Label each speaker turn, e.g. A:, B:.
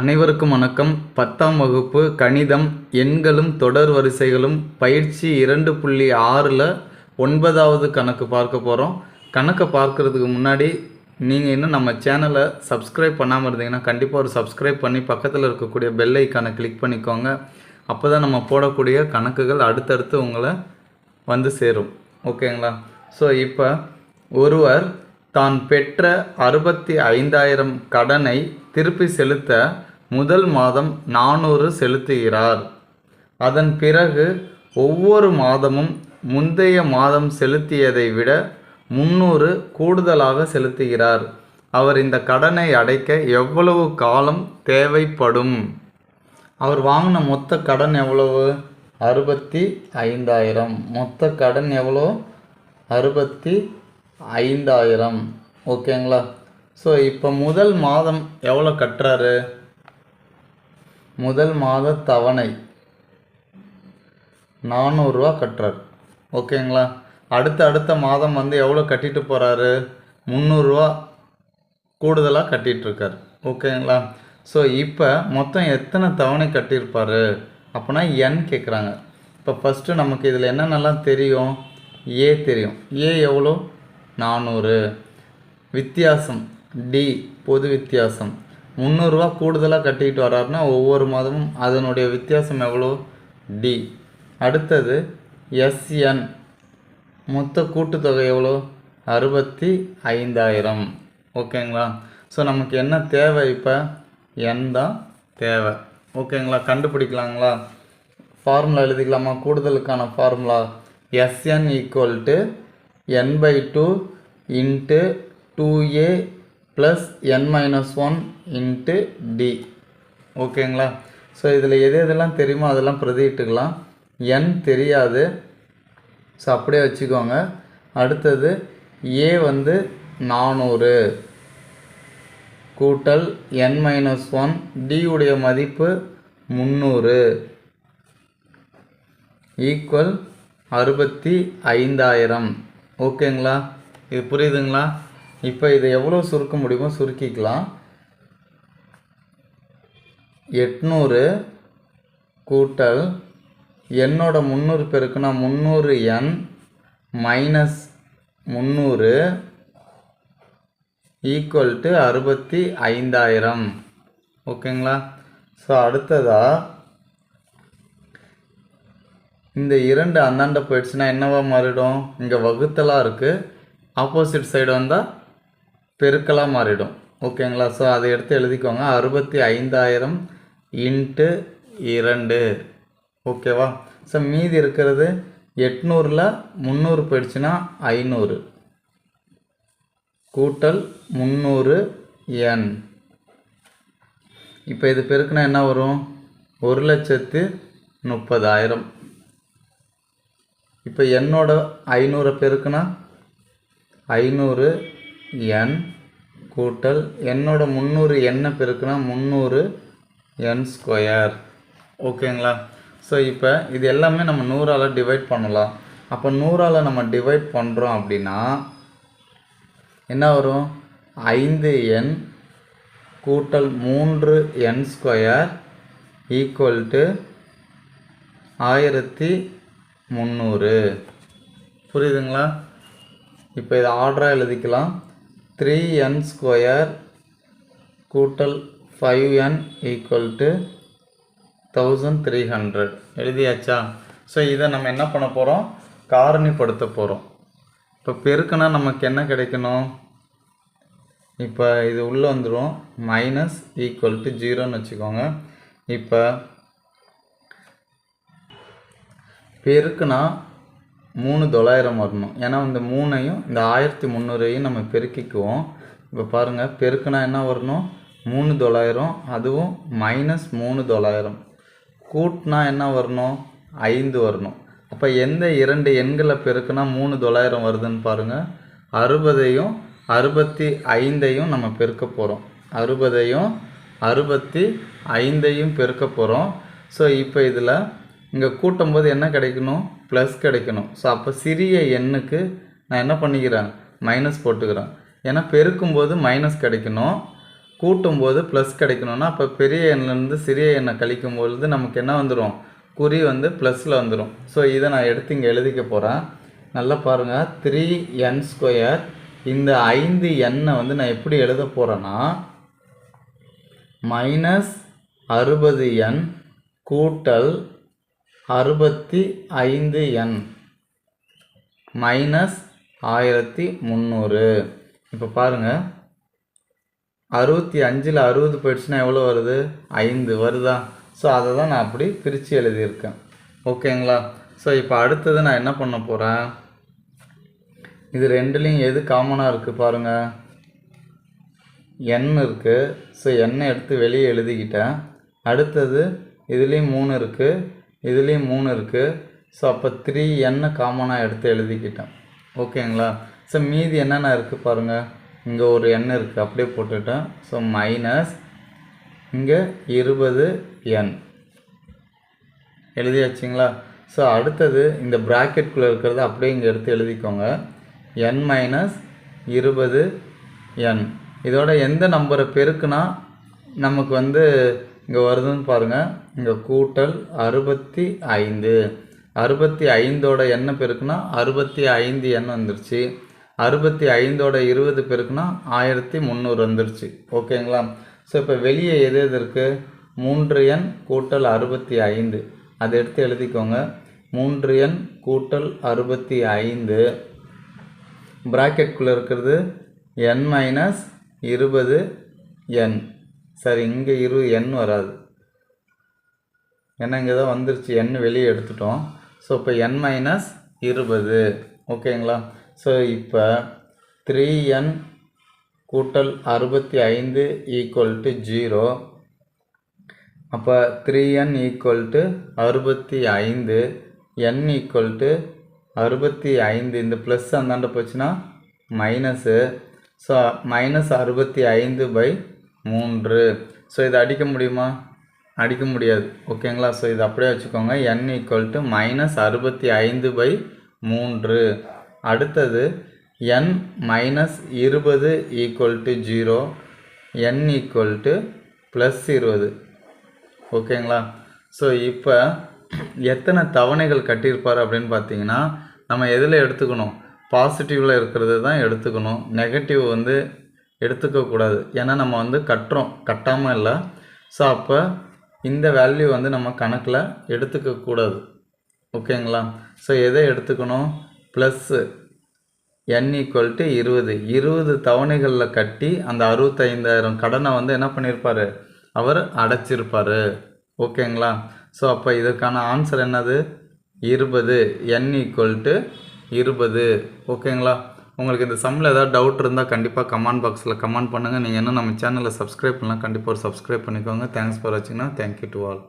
A: அனைவருக்கும் வணக்கம். 10ஆம் வகுப்பு கணிதம் எண்களும் தொடர் வரிசைகளும் பயிற்சி 2.6ல் 9வது கணக்கு பார்க்க போகிறோம். கணக்கை பார்க்குறதுக்கு முன்னாடி நீங்கள் இன்னும் நம்ம சேனலை சப்ஸ்கிரைப் பண்ணாமல் இருந்தீங்கன்னா கண்டிப்பாக ஒரு சப்ஸ்கிரைப் பண்ணி பக்கத்தில் இருக்கக்கூடிய பெல் ஐக்கானை கிளிக் பண்ணிக்கோங்க. அப்போ தான் நம்ம போடக்கூடிய கணக்குகள் அடுத்தடுத்து உங்களை வந்து சேரும். ஓகேங்களா? ஸோ இப்போ ஒருவர் தான் பெற்ற 65,000 கடனை திருப்பி செலுத்த முதல் மாதம் 400 செலுத்துகிறார். அதன் பிறகு ஒவ்வொரு மாதமும் முந்தைய மாதம் செலுத்தியதை விட 300 கூடுதலாக செலுத்துகிறார். அவர் இந்த கடனை அடைக்க எவ்வளவு காலம் தேவைப்படும்? அவர் வாங்கின மொத்த கடன் எவ்வளவு? 65,000. மொத்த கடன் எவ்வளோ? 65,000. ஓகேங்களா? ஸோ இப்போ முதல் மாதம் எவ்வளோ கட்டுறாரு? முதல் மாத தவணை 400 ரூபா கட்டுறாரு. ஓகேங்களா? அடுத்த மாதம் வந்து எவ்வளோ கட்டிட்டு போகிறாரு? 300 ரூபா கூடுதலாக கட்டிகிட்ருக்கார். ஓகேங்களா? ஸோ இப்போ மொத்தம் எத்தனை தவணை கட்டியிருப்பார் அப்படின்னா என் கேட்குறாங்க. இப்போ ஃபஸ்ட்டு நமக்கு இதில் என்னென்னலாம் தெரியும்? ஏ தெரியும். ஏ எவ்வளோ? 400. வித்தியாசம் டி, பொது வித்தியாசம் 300 ரூபா கூடுதலாக கட்டிக்கிட்டு வர்றாருன்னா ஒவ்வொரு மாதமும் அதனுடைய வித்தியாசம் எவ்வளோ? டி. அடுத்தது எஸ்என், மொத்த கூட்டுத்தொகை எவ்வளோ? 65,000. ஓகேங்களா? ஸோ நமக்கு என்ன தேவை? இப்போ என் தான் தேவை. ஓகேங்களா? கண்டுபிடிக்கலாங்களா? ஃபார்முலா எழுதிக்கலாமா? கூடுதலுக்கான formula S N equal to n/2 into 2a plus n-1 into d. ஓகேங்களா? ஸோ இதில் எதெல்லாம் தெரியுமோ அதெல்லாம் பிரதியிட்டுக்கலாம். என் தெரியாது, ஸோ அப்படியே வச்சுக்கோங்க. அடுத்தது ஏ வந்து 400 கூட்டல் n-1, டி உடைய மதிப்பு 300 ஈக்குவல் 65,000. ஓகேங்களா? இது புரியுதுங்களா? இப்போ இதை எவ்வளோ சுருக்க முடியுமோ சுருக்கிக்கலாம். 800 கூட்டல் என்னோட 300 பெருக்குன்னா 300n மைனஸ் 300 ஈக்குவல் டு 65,000. ஓகேங்களா? ஸோ அடுத்ததாக இந்த 2 அந்தாண்ட போயிடுச்சுன்னா என்னவா மாறிடும்? இங்கே வகுத்தலாக இருக்குது, ஆப்போசிட் சைடு வந்தால் பெருக்கலாக மாறிடும். ஓகேங்களா? ஸோ அதை எடுத்து எழுதிக்கோங்க. 65,000 இன்ட்டு 2. ஓகேவா? ஸோ மீதி இருக்கிறது 800ல் 300 போயிடுச்சுன்னா 500 கூட்டல் 300n. இப்போ இது பெருக்குனா என்ன வரும்? 1,30,000. இப்போ என்னோட 500 பெருக்குனா 500n கூட்டல் என்னோட 300 என்ன பெருக்குனா 300n². ஓகேங்களா? ஸோ இப்போ இது எல்லாமே நம்ம 100ஆல் டிவைட் பண்ணலாம். அப்போ 100ஆல் நம்ம டிவைட் பண்ணுறோம் அப்படின்னா என்ன வரும்? 5n கூட்டல் 3n² ஈக்குவல் டு 1300. புரியுதுங்களா? இப்போ இதை ஆர்டராக எழுதிக்கலாம். 3n² கூட்டல் 5n ஈக்குவல் டு 1300. எழுதியாச்சா? ஸோ இதை நம்ம என்ன பண்ண போகிறோம்? காரணிப்படுத்த போகிறோம். இப்போ பெருக்குனா நமக்கு என்ன கிடைக்கணும்? இப்போ இது உள்ளே வந்துடும், மைனஸ் ஈக்குவல் டு 0ன்னு வச்சுக்கோங்க. இப்போ பெருக்குனா 3,900 வரணும். ஏன்னா இந்த 3ஐயும் இந்த 1300ஐயும் நம்ம பெருக்கிக்குவோம். இப்போ பாருங்கள், பெருக்குனா என்ன வரணும்? 3,900, அதுவும் மைனஸ் 3,900. கூட்டினா என்ன வரணும்? 5 வரணும். அப்போ எந்த 2 எண்களை பெருக்குனா 3,900 வருதுன்னு பாருங்கள். 60ஐயும் 65ஐயும் நம்ம பெருக்க போகிறோம். 60ஐயும் 65ஐயும் பெருக்க போகிறோம். ஸோ இப்போ இதில் இங்கே கூட்டும்போது என்ன கிடைக்கணும்? ப்ளஸ் கிடைக்கணும். ஸோ அப்போ சிறிய எண்ணுக்கு நான் என்ன பண்ணிக்கிறேன்? மைனஸ் போட்டுக்கிறேன். ஏன்னா பெருக்கும்போது மைனஸ் கிடைக்கணும். கூட்டும்போது ப்ளஸ் கிடைக்கணும்னா அப்போ பெரிய எண்ணிலேருந்து சிறிய எண்ணை கழிக்கும் பொழுது நமக்கு என்ன வந்துடும், குறி வந்து ப்ளஸில் வந்துடும். ஸோ இதை நான் எடுத்து இங்கே எழுதிக்க போகிறேன். நல்லா பாருங்கள், 3n². இந்த 5 எண்ணை வந்து நான் எப்படி எழுத போகிறேன்னா -60n கூட்டல் 65n -1300. இப்போ பாருங்கள், 65ல் 60 போயிடுச்சுன்னா எவ்வளோ வருது, 5 வருதா? ஸோ அதை தான் நான் அப்படி பிரித்து எழுதியிருக்கேன். ஓகேங்களா? ஸோ இப்போ அடுத்தது நான் என்ன பண்ண போகிறேன், இது ரெண்டுலேயும் எது காமனாக இருக்குது பாருங்கள், n இருக்குது. ஸோ n எடுத்து வெளியே எழுதிக்கிட்டேன். அடுத்தது இதுலேயும் 3 இருக்குது, இதுலேயும் 3 இருக்குது. ஸோ அப்போ 3n காமனாக எடுத்து எழுதிக்கிட்டேன். ஓகேங்களா? ஸோ மீதி என்னென்ன இருக்குது பாருங்கள், இங்கே ஒரு n இருக்குது, அப்படியே போட்டுட்டேன். ஸோ மைனஸ் இங்கே 20n எழுதியாச்சுங்களா? ஸோ அடுத்தது இந்த ப்ராக்கெட்குள்ளே இருக்கிறத அப்படியே இங்கே எடுத்து எழுதிக்கோங்க, n - 20n. இதோட எந்த நம்பரை பெருக்குனா நமக்கு வந்து இங்கே வருதுன்னு பாருங்கள், இங்கே கூட்டல் 65. 65ஓட n பெருக்குனா 65n வந்துருச்சு. 65ஓட 20 பெருக்குனா 1300 வந்துருச்சு. ஓகேங்களா? ஸோ இப்போ வெளியே எது எது இருக்குது, 3n கூட்டல் 65, அதை எடுத்து எழுதிக்கோங்க. 3n கூட்டல் 65 ப்ராக்கெட்குள்ளே இருக்கிறது n - 20n. சரி, இங்கே 20n வராது, ஏன்னா இங்கே தான் வந்துருச்சு, n வெளியே எடுத்துட்டோம். ஸோ இப்போ n - 20. ஓகேங்களா? ஸோ இப்போ 3n கூட்டல் 65 = 0. அப்போ 3n = 65, n = 65. இந்த ப்ளஸ் அந்தாண்ட போச்சுன்னா மைனஸு. ஸோ -65/3. ஸோ இதை அடிக்க முடியுமா, அடிக்க முடியாது. ஓகேங்களா? ஸோ இது அப்படியே வச்சுக்கோங்க, n = -65/3. அடுத்தது n - 20 = 0, n = +20. ஓகேங்களா? ஸோ இப்போ எத்தனை தவணைகள் கட்டியிருப்பார் அப்படின்னு பார்த்தீங்கன்னா, நம்ம எதில் எடுத்துக்கணும், பாசிட்டிவில் இருக்கிறது தான் எடுத்துக்கணும். நெகட்டிவ் வந்து எடுத்துக்கக்கூடாது, ஏன்னா நம்ம வந்து கட்டாமல் இல்லை. ஸோ அப்போ இந்த வேல்யூ வந்து நம்ம கணக்கில் எடுத்துக்கக்கூடாது. ஓகேங்களா? ஸோ எதை எடுத்துக்கணும், ப்ளஸ்ஸு n = 20. 20 தவணைகளில் கட்டி அந்த 65,000 கடனை வந்து என்ன பண்ணியிருப்பார், அவர் அடைச்சிருப்பார். ஓகேங்களா? ஸோ அப்போ இதற்கான ஆன்சர் என்னது, 20. n = 20. ஓகேங்களா? உங்களுக்கு இந்த சம்மில் ஏதாவது டவுட் இருந்தால் கண்டிப்பாக கமெண்ட் பாக்ஸில் கமெண்ட் பண்ணுங்கள். நீங்கள் இன்னும் நம்ம சேனலை சப்ஸ்கிரைப் பண்ணலாம், கண்டிப்பாக ஒரு சப்ஸ்கிரைப் பண்ணிக்கோங்க. தேங்க்ஸ் ஃபார் வாட்சிங்னா, தேங்க்யூ டு ஆல்.